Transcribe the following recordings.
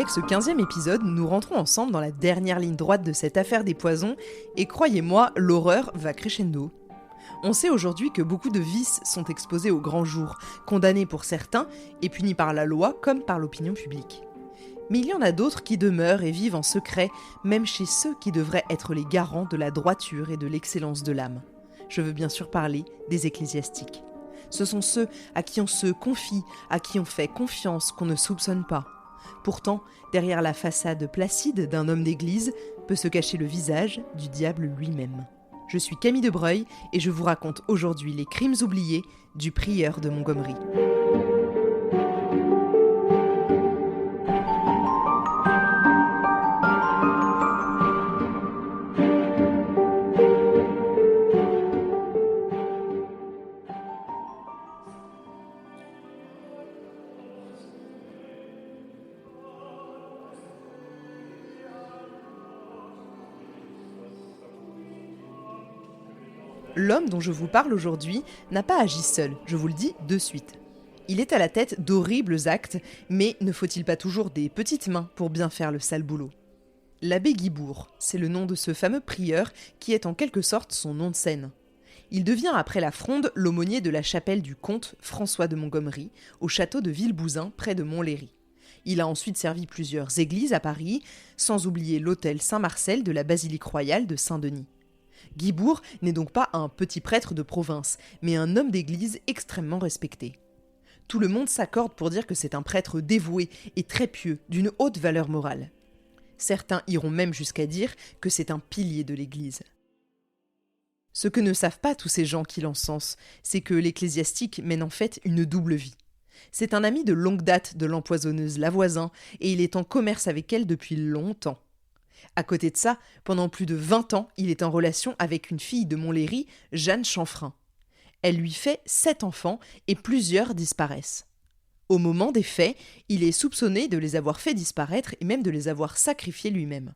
Avec ce 15e épisode, nous rentrons ensemble dans la dernière ligne droite de cette affaire des poisons, et croyez-moi, l'horreur va crescendo. On sait aujourd'hui que beaucoup de vices sont exposés au grand jour, condamnés pour certains et punis par la loi comme par l'opinion publique. Mais il y en a d'autres qui demeurent et vivent en secret, même chez ceux qui devraient être les garants de la droiture et de l'excellence de l'âme. Je veux bien sûr parler des ecclésiastiques. Ce sont ceux à qui on se confie, à qui on fait confiance, qu'on ne soupçonne pas. Pourtant, derrière la façade placide d'un homme d'église peut se cacher le visage du diable lui-même. Je suis Camille Debreuil et je vous raconte aujourd'hui les crimes oubliés du prieur de Montgomery. L'homme dont je vous parle aujourd'hui n'a pas agi seul, je vous le dis de suite. Il est à la tête d'horribles actes, mais ne faut-il pas toujours des petites mains pour bien faire le sale boulot ? L'abbé Guibourg, c'est le nom de ce fameux prieur qui est en quelque sorte son nom de scène. Il devient après la Fronde l'aumônier de la chapelle du comte François de Montgomery, au château de Villebouzin près de Montlhéry. Il a ensuite servi plusieurs églises à Paris, sans oublier l'hôtel Saint-Marcel de la basilique royale de Saint-Denis. Guibourg n'est donc pas un petit prêtre de province, mais un homme d'église extrêmement respecté. Tout le monde s'accorde pour dire que c'est un prêtre dévoué et très pieux, d'une haute valeur morale. Certains iront même jusqu'à dire que c'est un pilier de l'église. Ce que ne savent pas tous ces gens qui l'encensent, c'est que l'ecclésiastique mène en fait une double vie. C'est un ami de longue date de l'empoisonneuse Lavoisin et il est en commerce avec elle depuis longtemps. À côté de ça, pendant plus de 20 ans, il est en relation avec une fille de Montlhéry, Jeanne Chanfrein. Elle lui fait 7 enfants et plusieurs disparaissent. Au moment des faits, il est soupçonné de les avoir fait disparaître et même de les avoir sacrifiés lui-même.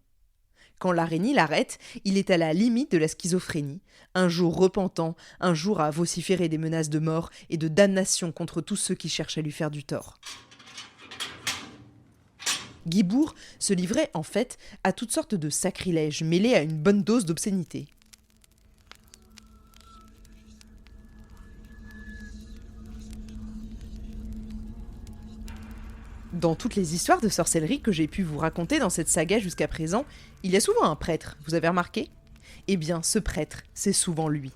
Quand l'araignée l'arrête, il est à la limite de la schizophrénie, un jour repentant, un jour à vociférer des menaces de mort et de damnation contre tous ceux qui cherchent à lui faire du tort. Guibourg se livrait en fait à toutes sortes de sacrilèges mêlés à une bonne dose d'obscénité. Dans toutes les histoires de sorcellerie que j'ai pu vous raconter dans cette saga jusqu'à présent, il y a souvent un prêtre, vous avez remarqué ? Eh bien, ce prêtre, c'est souvent lui.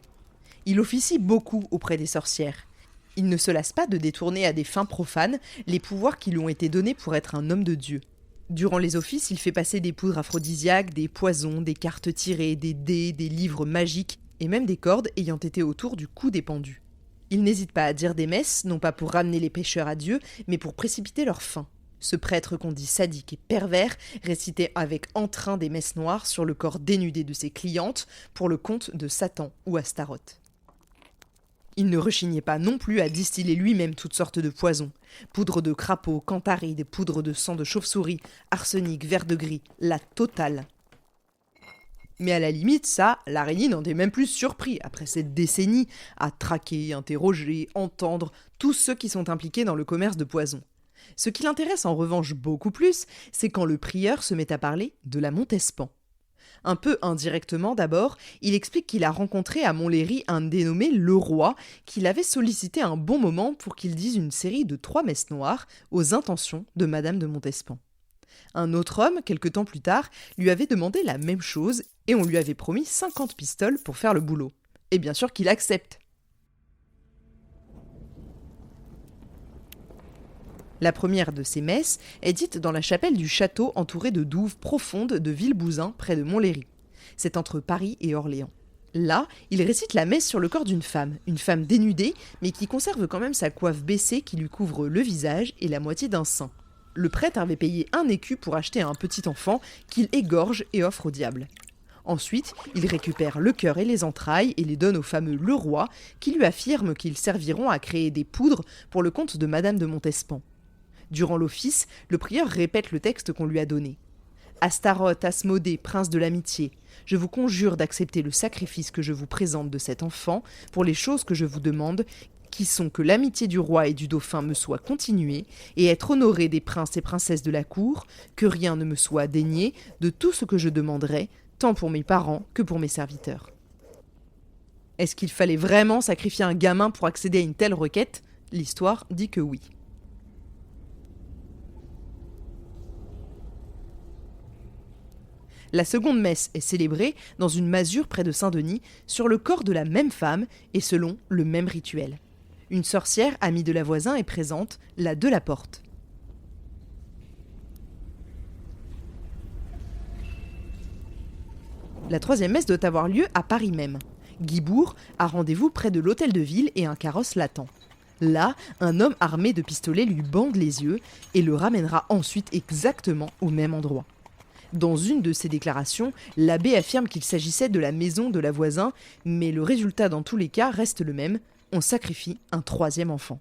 Il officie beaucoup auprès des sorcières. Il ne se lasse pas de détourner à des fins profanes les pouvoirs qui lui ont été donnés pour être un homme de Dieu. Durant les offices, il fait passer des poudres aphrodisiaques, des poisons, des cartes tirées, des dés, des livres magiques et même des cordes ayant été autour du cou des pendus. Il n'hésite pas à dire des messes, non pas pour ramener les pécheurs à Dieu, mais pour précipiter leur fin. Ce prêtre qu'on dit sadique et pervers récitait avec entrain des messes noires sur le corps dénudé de ses clientes pour le compte de Satan ou Astaroth. Il ne rechignait pas non plus à distiller lui-même toutes sortes de poisons. Poudre de crapaud, cantharides, poudre de sang de chauve-souris, arsenic, vert de gris, la totale. Mais à la limite, ça, l'araignée n'en est même plus surpris, après cette décennie, à traquer, interroger, entendre tous ceux qui sont impliqués dans le commerce de poisons. Ce qui l'intéresse en revanche beaucoup plus, c'est quand le prieur se met à parler de la Montespan. Un peu indirectement d'abord, il explique qu'il a rencontré à Montlhéry un dénommé Leroy, qu'il avait sollicité un bon moment pour qu'il dise une série de 3 messes noires aux intentions de Madame de Montespan. Un autre homme, quelque temps plus tard, lui avait demandé la même chose et on lui avait promis 50 pistoles pour faire le boulot. Et bien sûr qu'il accepte. La première de ces messes est dite dans la chapelle du château entourée de douves profondes de Villebouzin près de Montlhéry. C'est entre Paris et Orléans. Là, il récite la messe sur le corps d'une femme dénudée, mais qui conserve quand même sa coiffe baissée qui lui couvre le visage et la moitié d'un sein. Le prêtre avait payé 1 écu pour acheter un petit enfant qu'il égorge et offre au diable. Ensuite, il récupère le cœur et les entrailles et les donne au fameux Leroy, qui lui affirme qu'ils serviront à créer des poudres pour le compte de Madame de Montespan. Durant l'office, le prieur répète le texte qu'on lui a donné. « Astaroth, Asmodée, prince de l'amitié, je vous conjure d'accepter le sacrifice que je vous présente de cet enfant pour les choses que je vous demande, qui sont que l'amitié du roi et du dauphin me soit continuée, et être honoré des princes et princesses de la cour, que rien ne me soit dénié de tout ce que je demanderai, tant pour mes parents que pour mes serviteurs. » Est-ce qu'il fallait vraiment sacrifier un gamin pour accéder à une telle requête ? L'histoire dit que oui. La seconde messe est célébrée dans une masure près de Saint-Denis sur le corps de la même femme et selon le même rituel. Une sorcière, amie de la voisin, est présente, la de la porte. La troisième messe doit avoir lieu à Paris même. Guibourg a rendez-vous près de l'hôtel de ville et un carrosse l'attend. Là, un homme armé de pistolet lui bande les yeux et le ramènera ensuite exactement au même endroit. Dans une de ses déclarations, l'abbé affirme qu'il s'agissait de la maison de la voisin, mais le résultat dans tous les cas reste le même, on sacrifie un troisième enfant.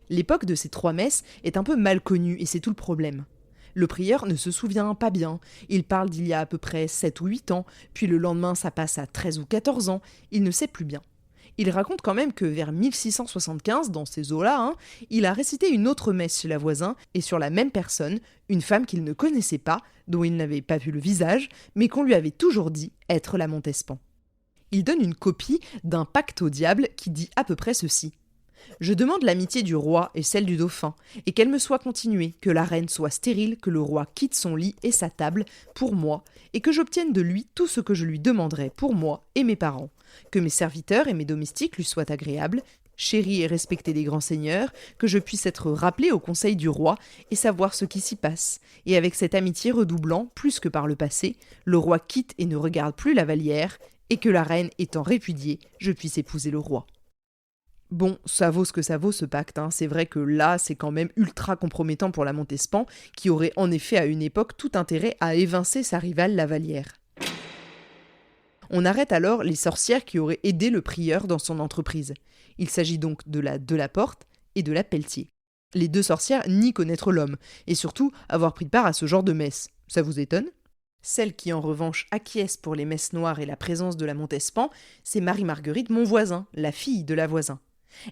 L'époque de ces 3 messes est un peu mal connue et c'est tout le problème. Le prieur ne se souvient pas bien, il parle d'il y a à peu près 7 ou 8 ans, puis le lendemain ça passe à 13 ou 14 ans, il ne sait plus bien. Il raconte quand même que vers 1675, dans ces eaux-là, il a récité une autre messe chez la voisin, et sur la même personne, une femme qu'il ne connaissait pas, dont il n'avait pas vu le visage, mais qu'on lui avait toujours dit être la Montespan. Il donne une copie d'un pacte au diable qui dit à peu près ceci. « Je demande l'amitié du roi et celle du dauphin, et qu'elle me soit continuée, que la reine soit stérile, que le roi quitte son lit et sa table, pour moi, et que j'obtienne de lui tout ce que je lui demanderai pour moi et mes parents, que mes serviteurs et mes domestiques lui soient agréables, chéris et respectés des grands seigneurs, que je puisse être rappelé au conseil du roi et savoir ce qui s'y passe, et avec cette amitié redoublant, plus que par le passé, le roi quitte et ne regarde plus la Vallière, et que la reine étant répudiée, je puisse épouser le roi. » Bon, ça vaut ce que ça vaut ce pacte, c'est vrai que là c'est quand même ultra compromettant pour la Montespan, qui aurait en effet à une époque tout intérêt à évincer sa rivale la Vallière. On arrête alors les sorcières qui auraient aidé le prieur dans son entreprise. Il s'agit donc de la Porte et de la Pelletier. Les 2 sorcières nient connaître l'homme, et surtout avoir pris part à ce genre de messe. Ça vous étonne ? Celle qui en revanche acquiesce pour les messes noires et la présence de la Montespan, c'est Marie-Marguerite Monvoisin, la fille de la voisin.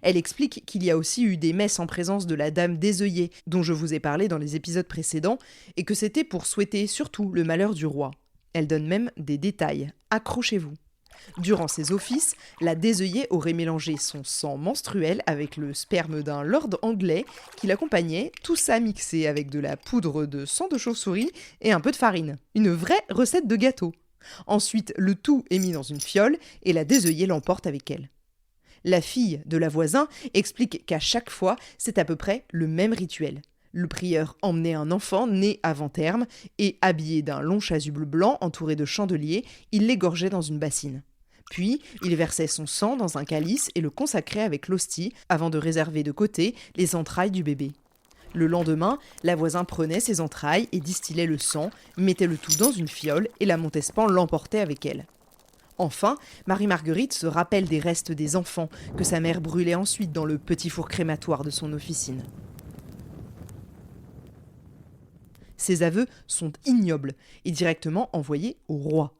Elle explique qu'il y a aussi eu des messes en présence de la dame des œillets, dont je vous ai parlé dans les épisodes précédents, et que c'était pour souhaiter surtout le malheur du roi. Elle donne même des détails. Accrochez-vous. Durant ses offices, la désœillée aurait mélangé son sang menstruel avec le sperme d'un lord anglais qui l'accompagnait, tout ça mixé avec de la poudre de sang de chauve-souris et un peu de farine. Une vraie recette de gâteau. Ensuite, le tout est mis dans une fiole et la désœillée l'emporte avec elle. La fille de la voisin explique qu'à chaque fois, c'est à peu près le même rituel. Le prieur emmenait un enfant né avant terme et, habillé d'un long chasuble blanc entouré de chandeliers, il l'égorgeait dans une bassine. Puis, il versait son sang dans un calice et le consacrait avec l'hostie avant de réserver de côté les entrailles du bébé. Le lendemain, la voisin prenait ses entrailles et distillait le sang, mettait le tout dans une fiole et la Montespan l'emportait avec elle. Enfin, Marie-Marguerite se rappelle des restes des enfants que sa mère brûlait ensuite dans le petit four crématoire de son officine. Ces aveux sont ignobles et directement envoyés au roi.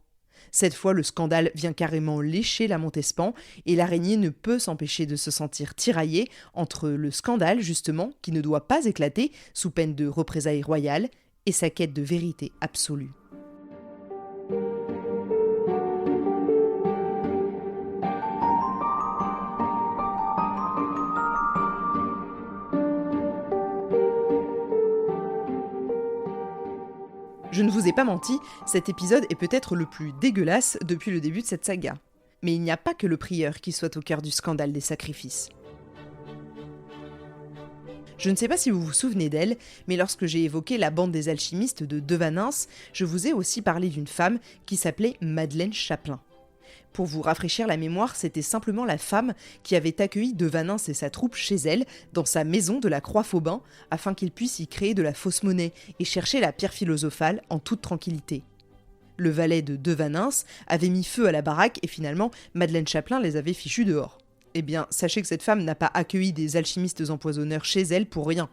Cette fois, le scandale vient carrément lécher la Montespan et l'araignée ne peut s'empêcher de se sentir tiraillée entre le scandale, justement, qui ne doit pas éclater sous peine de représailles royales, et sa quête de vérité absolue. Je ne vous ai pas menti, cet épisode est peut-être le plus dégueulasse depuis le début de cette saga. Mais il n'y a pas que le prieur qui soit au cœur du scandale des sacrifices. Je ne sais pas si vous vous souvenez d'elle, mais lorsque j'ai évoqué la bande des alchimistes de Devanens, je vous ai aussi parlé d'une femme qui s'appelait Madeleine Chaplain. Pour vous rafraîchir la mémoire, c'était simplement la femme qui avait accueilli Devanens et sa troupe chez elle, dans sa maison de la Croix-Faubin, afin qu'ils puissent y créer de la fausse monnaie et chercher la pierre philosophale en toute tranquillité. Le valet de Devanens avait mis feu à la baraque et finalement, Madeleine Chaplain les avait fichus dehors. Eh bien, sachez que cette femme n'a pas accueilli des alchimistes empoisonneurs chez elle pour rien.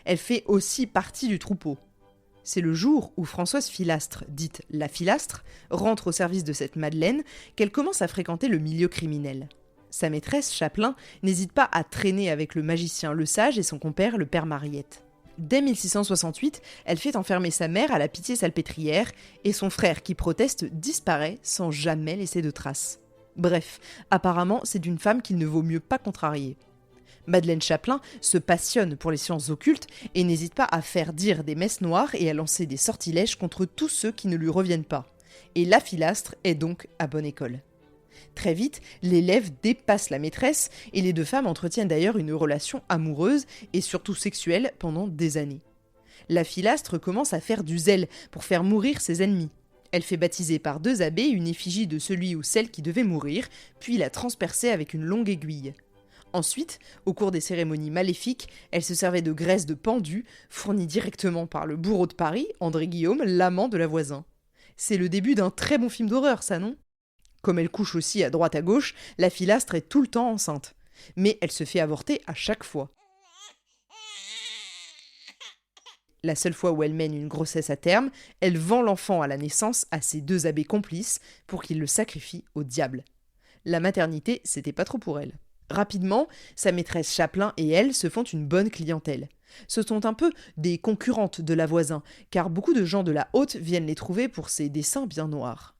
Elle fait aussi partie du troupeau. C'est le jour où Françoise Filastre, dite la Filastre, rentre au service de cette Madeleine, qu'elle commence à fréquenter le milieu criminel. Sa maîtresse, Chapelain, n'hésite pas à traîner avec le magicien Le Sage et son compère, le père Mariette. Dès 1668, elle fait enfermer sa mère à la Pitié-Salpêtrière et son frère, qui proteste, disparaît sans jamais laisser de traces. Bref, apparemment, c'est d'une femme qu'il ne vaut mieux pas contrarier. Madeleine Chapelain se passionne pour les sciences occultes et n'hésite pas à faire dire des messes noires et à lancer des sortilèges contre tous ceux qui ne lui reviennent pas. Et la Philastre est donc à bonne école. Très vite, l'élève dépasse la maîtresse et les deux femmes entretiennent d'ailleurs une relation amoureuse et surtout sexuelle pendant des années. La Philastre commence à faire du zèle pour faire mourir ses ennemis. Elle fait baptiser par 2 abbés une effigie de celui ou celle qui devait mourir, puis la transpercer avec une longue aiguille. Ensuite, au cours des cérémonies maléfiques, elle se servait de graisse de pendu, fournie directement par le bourreau de Paris, André Guillaume, l'amant de la voisin. C'est le début d'un très bon film d'horreur, ça, non ? Comme elle couche aussi à droite à gauche, la Philastre est tout le temps enceinte. Mais elle se fait avorter à chaque fois. La seule fois où elle mène une grossesse à terme, elle vend l'enfant à la naissance à ses 2 abbés complices pour qu'ils le sacrifient au diable. La maternité, c'était pas trop pour elle. Rapidement, sa maîtresse Chapelain et elle se font une bonne clientèle. Ce sont un peu des concurrentes de la voisin, car beaucoup de gens de la haute viennent les trouver pour ses dessins bien noirs.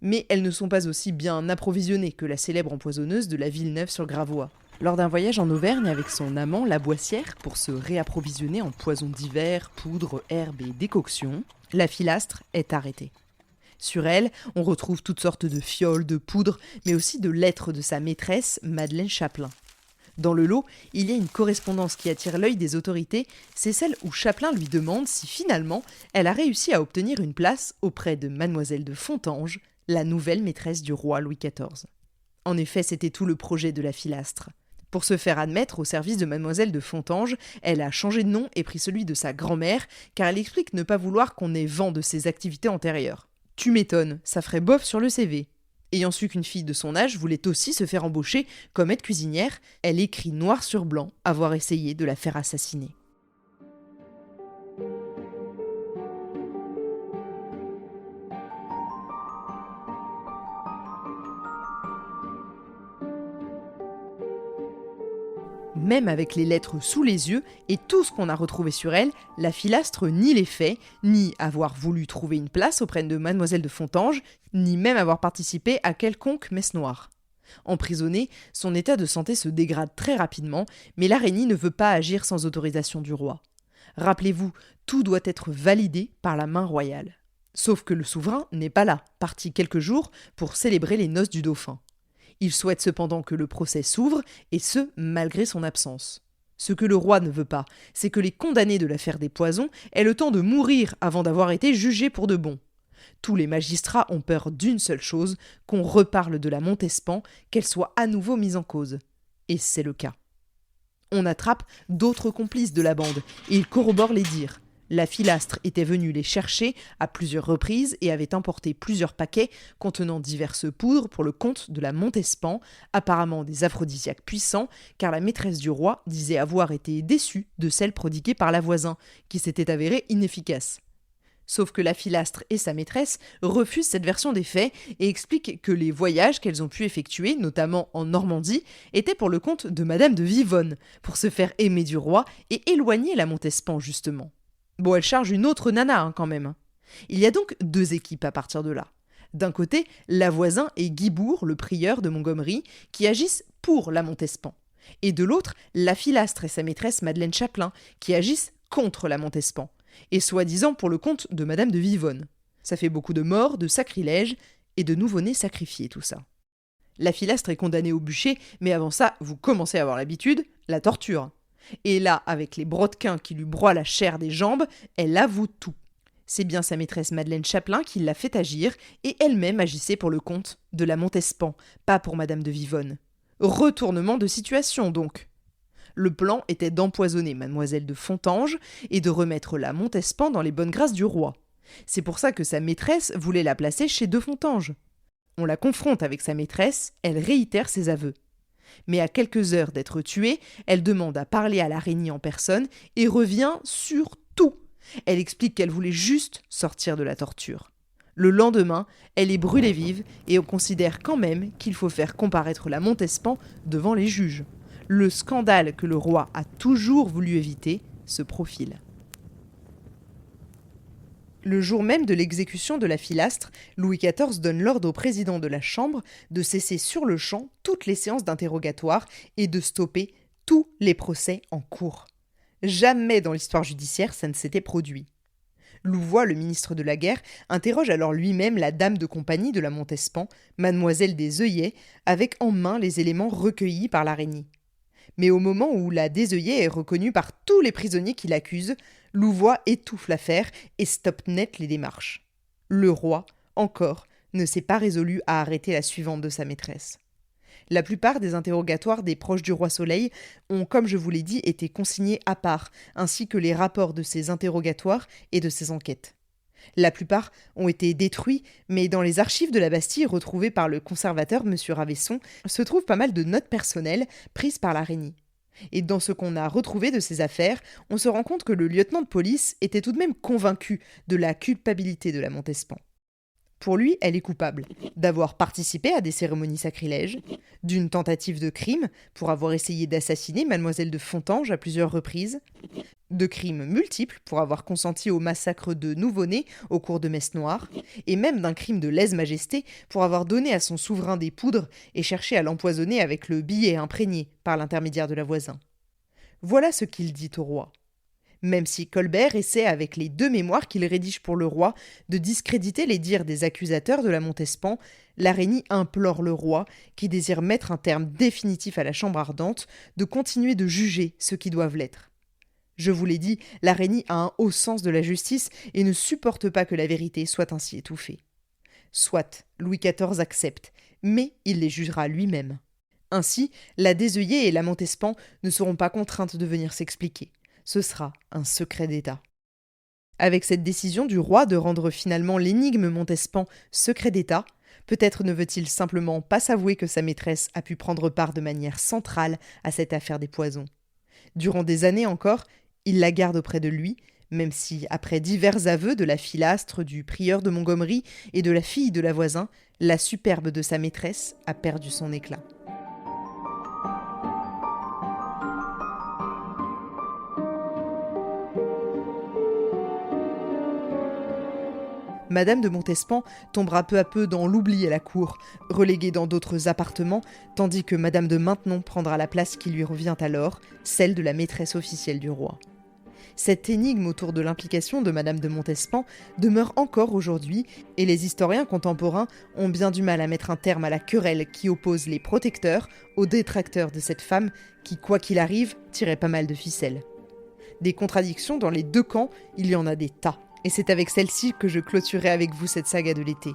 Mais elles ne sont pas aussi bien approvisionnées que la célèbre empoisonneuse de la Villeneuve-sur-Gravois. Lors d'un voyage en Auvergne avec son amant, la Boissière, pour se réapprovisionner en poisons divers, poudres, herbes et décoctions, la Philastre est arrêtée. Sur elle, on retrouve toutes sortes de fioles, de poudres, mais aussi de lettres de sa maîtresse, Madeleine Chapelain. Dans le lot, il y a une correspondance qui attire l'œil des autorités, c'est celle où Chapelain lui demande si finalement elle a réussi à obtenir une place auprès de Mademoiselle de Fontanges, la nouvelle maîtresse du roi Louis XIV. En effet, c'était tout le projet de la Philastre. Pour se faire admettre au service de Mademoiselle de Fontanges, elle a changé de nom et pris celui de sa grand-mère, car elle explique ne pas vouloir qu'on ait vent de ses activités antérieures. Tu m'étonnes, ça ferait bof sur le CV. Ayant su qu'une fille de son âge voulait aussi se faire embaucher comme aide-cuisinière, elle écrit noir sur blanc avoir essayé de la faire assassiner. Même avec les lettres sous les yeux et tout ce qu'on a retrouvé sur elle, la Philastre nie les faits, ni avoir voulu trouver une place auprès de Mademoiselle de Fontanges, ni même avoir participé à quelconque messe noire. Emprisonnée, son état de santé se dégrade très rapidement, mais l'araignée ne veut pas agir sans autorisation du roi. Rappelez-vous, tout doit être validé par la main royale. Sauf que le souverain n'est pas là, parti quelques jours pour célébrer les noces du dauphin. Il souhaite cependant que le procès s'ouvre, et ce, malgré son absence. Ce que le roi ne veut pas, c'est que les condamnés de l'affaire des poisons aient le temps de mourir avant d'avoir été jugés pour de bon. Tous les magistrats ont peur d'une seule chose, qu'on reparle de la Montespan, qu'elle soit à nouveau mise en cause. Et c'est le cas. On attrape d'autres complices de la bande, et ils corroborent les dires. La Philastre était venue les chercher à plusieurs reprises et avait emporté plusieurs paquets contenant diverses poudres pour le compte de la Montespan, apparemment des aphrodisiaques puissants, car la maîtresse du roi disait avoir été déçue de celles prodiguées par la voisin, qui s'était avérée inefficace. Sauf que la Philastre et sa maîtresse refusent cette version des faits et expliquent que les voyages qu'elles ont pu effectuer, notamment en Normandie, étaient pour le compte de Madame de Vivonne, pour se faire aimer du roi et éloigner la Montespan justement. Bon, elle charge une autre nana quand même. Il y a donc 2 équipes à partir de là. D'un côté, la voisin et Guibourg, le prieur de Montgomery, qui agissent pour la Montespan. Et de l'autre, la Philastre et sa maîtresse Madeleine Chapelain, qui agissent contre la Montespan. Et soi-disant pour le compte de Madame de Vivonne. Ça fait beaucoup de morts, de sacrilèges et de nouveau-nés sacrifiés, tout ça. La Philastre est condamnée au bûcher, mais avant ça, vous commencez à avoir l'habitude, la torture. Et là, avec les brodequins qui lui broient la chair des jambes, elle avoue tout. C'est bien sa maîtresse Madeleine Chapelain qui l'a fait agir, et elle-même agissait pour le compte de la Montespan, pas pour Madame de Vivonne. Retournement de situation, donc. Le plan était d'empoisonner Mademoiselle de Fontanges et de remettre la Montespan dans les bonnes grâces du roi. C'est pour ça que sa maîtresse voulait la placer chez de Fontanges. On la confronte avec sa maîtresse, elle réitère ses aveux. Mais à quelques heures d'être tuée, elle demande à parler à l'araignée en personne et revient sur tout. Elle explique qu'elle voulait juste sortir de la torture. Le lendemain, elle est brûlée vive et on considère quand même qu'il faut faire comparaître la Montespan devant les juges. Le scandale que le roi a toujours voulu éviter se profile. Le jour même de l'exécution de la Philastre, Louis XIV donne l'ordre au président de la Chambre de cesser sur le champ toutes les séances d'interrogatoire et de stopper tous les procès en cours. Jamais dans l'histoire judiciaire ça ne s'était produit. Louvois, le ministre de la Guerre, interroge alors lui-même la dame de compagnie de la Montespan, mademoiselle des œillets, avec en main les éléments recueillis par l'araignée. Mais au moment où la Desœillets est reconnue par tous les prisonniers qui l'accusent, Louvois étouffe l'affaire et stoppe net les démarches. Le roi, encore, ne s'est pas résolu à arrêter la suivante de sa maîtresse. La plupart des interrogatoires des proches du roi Soleil ont, comme je vous l'ai dit, été consignés à part, ainsi que les rapports de ces interrogatoires et de ces enquêtes. La plupart ont été détruits, mais dans les archives de la Bastille retrouvées par le conservateur M. Ravesson se trouvent pas mal de notes personnelles prises par l'araignée. Et dans ce qu'on a retrouvé de ces affaires, on se rend compte que le lieutenant de police était tout de même convaincu de la culpabilité de la Montespan. Pour lui, elle est coupable d'avoir participé à des cérémonies sacrilèges, d'une tentative de crime pour avoir essayé d'assassiner mademoiselle de Fontanges à plusieurs reprises, de crimes multiples pour avoir consenti au massacre de nouveau-nés au cours de messes noires, et même d'un crime de lèse-majesté pour avoir donné à son souverain des poudres et cherché à l'empoisonner avec le billet imprégné par l'intermédiaire de la voisin. Voilà ce qu'il dit au roi. Même si Colbert essaie, avec les 2 mémoires qu'il rédige pour le roi, de discréditer les dires des accusateurs de la Montespan, l'araignée implore le roi, qui désire mettre un terme définitif à la chambre ardente, de continuer de juger ceux qui doivent l'être. Je vous l'ai dit, l'araignée a un haut sens de la justice et ne supporte pas que la vérité soit ainsi étouffée. Soit, Louis XIV accepte, mais il les jugera lui-même. Ainsi, la Desœillets et la Montespan ne seront pas contraintes de venir s'expliquer. Ce sera un secret d'État. Avec cette décision du roi de rendre finalement l'énigme Montespan secret d'État, peut-être ne veut-il simplement pas s'avouer que sa maîtresse a pu prendre part de manière centrale à cette affaire des poisons. Durant des années encore, il la garde auprès de lui, même si, après divers aveux de la Philastre, du prieur de Montgomery et de la fille de la voisin, la superbe de sa maîtresse a perdu son éclat. Madame de Montespan tombera peu à peu dans l'oubli à la cour, reléguée dans d'autres appartements, tandis que Madame de Maintenon prendra la place qui lui revient alors, celle de la maîtresse officielle du roi. Cette énigme autour de l'implication de Madame de Montespan demeure encore aujourd'hui, et les historiens contemporains ont bien du mal à mettre un terme à la querelle qui oppose les protecteurs aux détracteurs de cette femme qui, quoi qu'il arrive, tirait pas mal de ficelles. Des contradictions dans les 2 camps, il y en a des tas. Et c'est avec celle-ci que je clôturerai avec vous cette saga de l'été.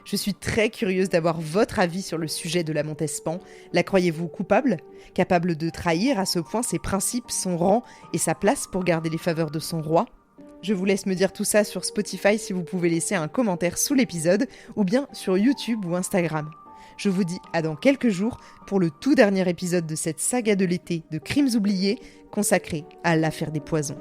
Je suis très curieuse d'avoir votre avis sur le sujet de la Montespan. La croyez-vous coupable ? Capable de trahir à ce point ses principes, son rang et sa place pour garder les faveurs de son roi ? Je vous laisse me dire tout ça sur Spotify si vous pouvez laisser un commentaire sous l'épisode, ou bien sur YouTube ou Instagram. Je vous dis à dans quelques jours pour le tout dernier épisode de cette saga de l'été de Crimes oubliés consacré à l'affaire des poisons.